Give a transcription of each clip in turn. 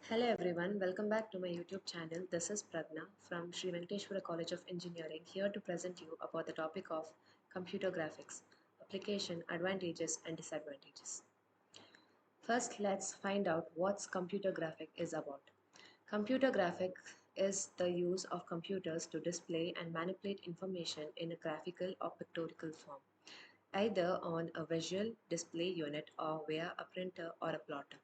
Hello everyone, welcome back to my YouTube channel. This is Pragna from Sri Venkateshwara College of Engineering, here to present you about the topic of computer graphics, application, advantages and disadvantages. First, let's find out what computer graphic is about. Computer graphic is the use of computers to display and manipulate information in a graphical or pictorial form, either on a visual display unit or via a printer or a plotter.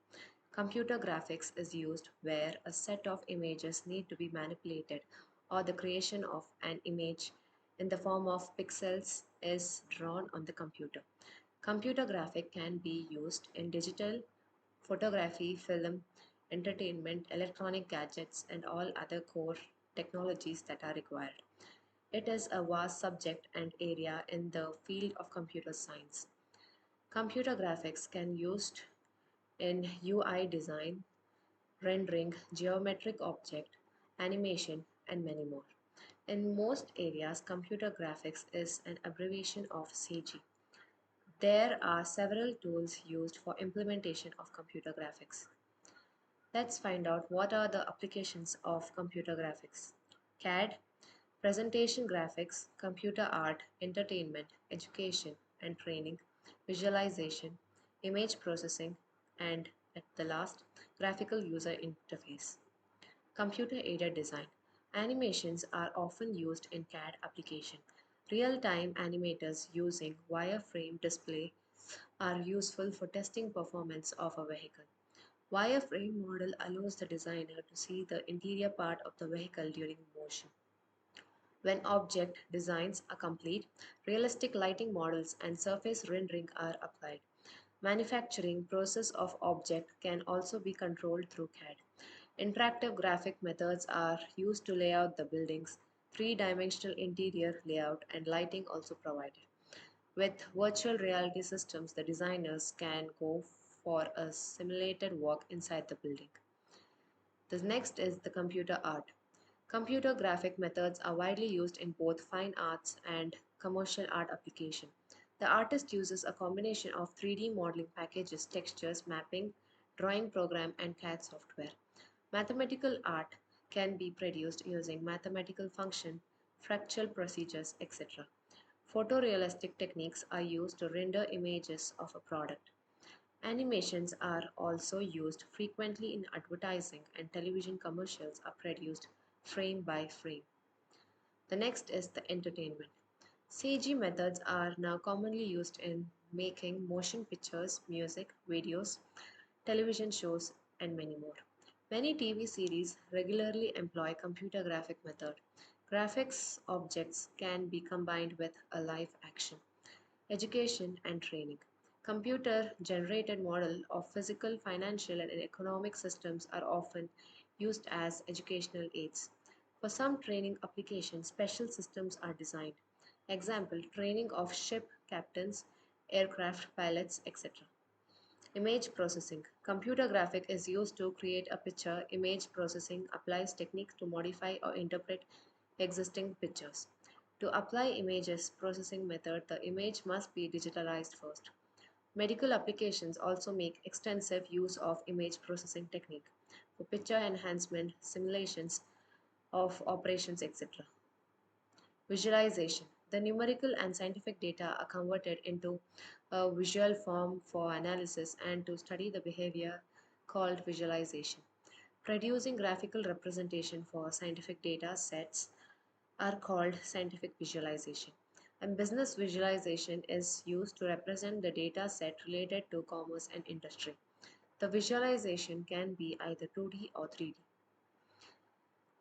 Computer graphics is used where a set of images need to be manipulated or the creation of an image in the form of pixels is drawn on the computer. Computer graphic can be used in digital photography, film, entertainment, electronic gadgets, and all other core technologies that are required. It is a vast subject and area in the field of computer science. Computer graphics can used in UI design, rendering, geometric object, animation, and many more. In most areas, computer graphics is an abbreviation of CG. There are several tools used for implementation of computer graphics. Let's find out what are the applications of computer graphics. CAD, presentation graphics, computer art, entertainment, education and training, visualization, image processing, and at the last, graphical user interface. Computer aided design. Animations are often used in CAD application. Real-time animators using wireframe display are useful for testing performance of a vehicle. Wireframe model allows the designer to see the interior part of the vehicle during motion. When object designs are complete, realistic lighting models and surface rendering are applied. Manufacturing process of object can also be controlled through CAD. Interactive graphic methods are used to lay out the buildings, three-dimensional interior layout and lighting also provided. With virtual reality systems, the designers can go for a simulated walk inside the building. The next is the computer art. Computer graphic methods are widely used in both fine arts and commercial art application. The artist uses a combination of 3D modeling packages, textures, mapping, drawing program, and CAD software. Mathematical art can be produced using mathematical function, fractal procedures, etc. Photorealistic techniques are used to render images of a product. Animations are also used frequently in advertising and television commercials are produced frame by frame. The next is the entertainment. CG methods are now commonly used in making motion pictures, music, videos, television shows, and many more. Many TV series regularly employ computer graphic method. Graphics objects can be combined with a live action. Education and training. Computer generated model of physical, financial, and economic systems are often used as educational aids. For some training applications, special systems are designed. Example, training of ship captains, aircraft pilots, etc. Image processing. Computer graphic is used to create a picture. Image processing applies techniques to modify or interpret existing pictures. To apply images processing method, the image must be digitalized first. Medical applications also make extensive use of image processing technique for picture enhancement, simulations of operations, etc. Visualization. The numerical and scientific data are converted into a visual form for analysis and to study the behavior called visualization. Producing graphical representation for scientific data sets are called scientific visualization. And business visualization is used to represent the data set related to commerce and industry. The visualization can be either 2D or 3D.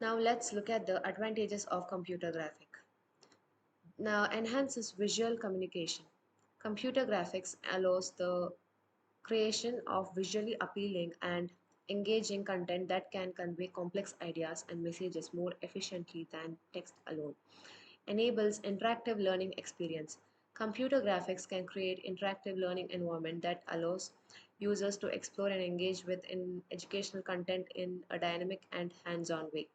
Now let's look at the advantages of computer graphic. Now enhances visual communication. Computer graphics allows the creation of visually appealing and engaging content that can convey complex ideas and messages more efficiently than text alone. Enables interactive learning experience. Computer graphics can create interactive learning environment that allows users to explore and engage with educational content in a dynamic and hands-on way.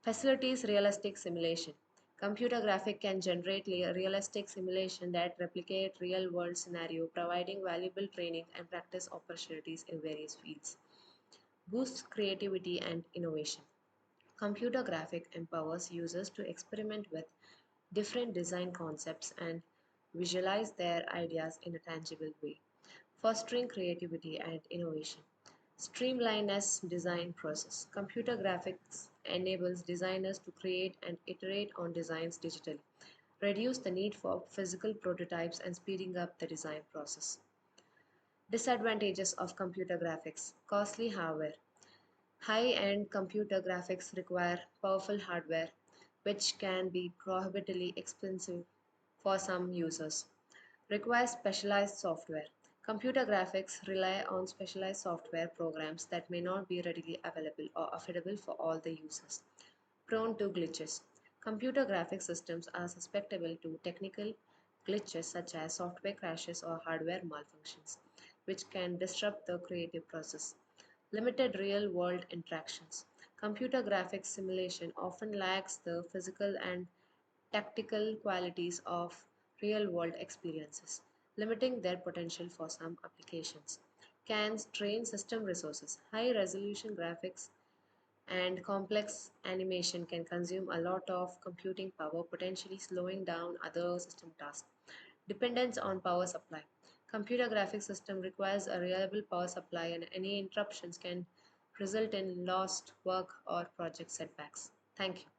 Facilities realistic simulation. Computer graphic can generate realistic simulation that replicate real-world scenario, providing valuable training and practice opportunities in various fields. boosts creativity and innovation. Computer graphic empowers users to experiment with different design concepts and visualize their ideas in a tangible way, fostering creativity and innovation. Streamlines design process. Computer graphics enables designers to create and iterate on designs digitally, reduce the need for physical prototypes and speeding up the design process. Disadvantages of computer graphics. Costly hardware. High-end computer graphics require powerful hardware, which can be prohibitively expensive for some users. Requires specialized software. Computer graphics rely on specialized software programs that may not be readily available or affordable for all the users. Prone to glitches. Computer graphic systems are susceptible to technical glitches such as software crashes or hardware malfunctions, which can disrupt the creative process. Limited real world interactions. Computer graphics simulation often lacks the physical and tactical qualities of real world experiences, limiting their potential for some applications. Can strain system resources. High resolution graphics and complex animation can consume a lot of computing power, potentially slowing down other system tasks. Dependence on power supply. Computer graphics system requires a reliable power supply and any interruptions can result in lost work or project setbacks. Thank you.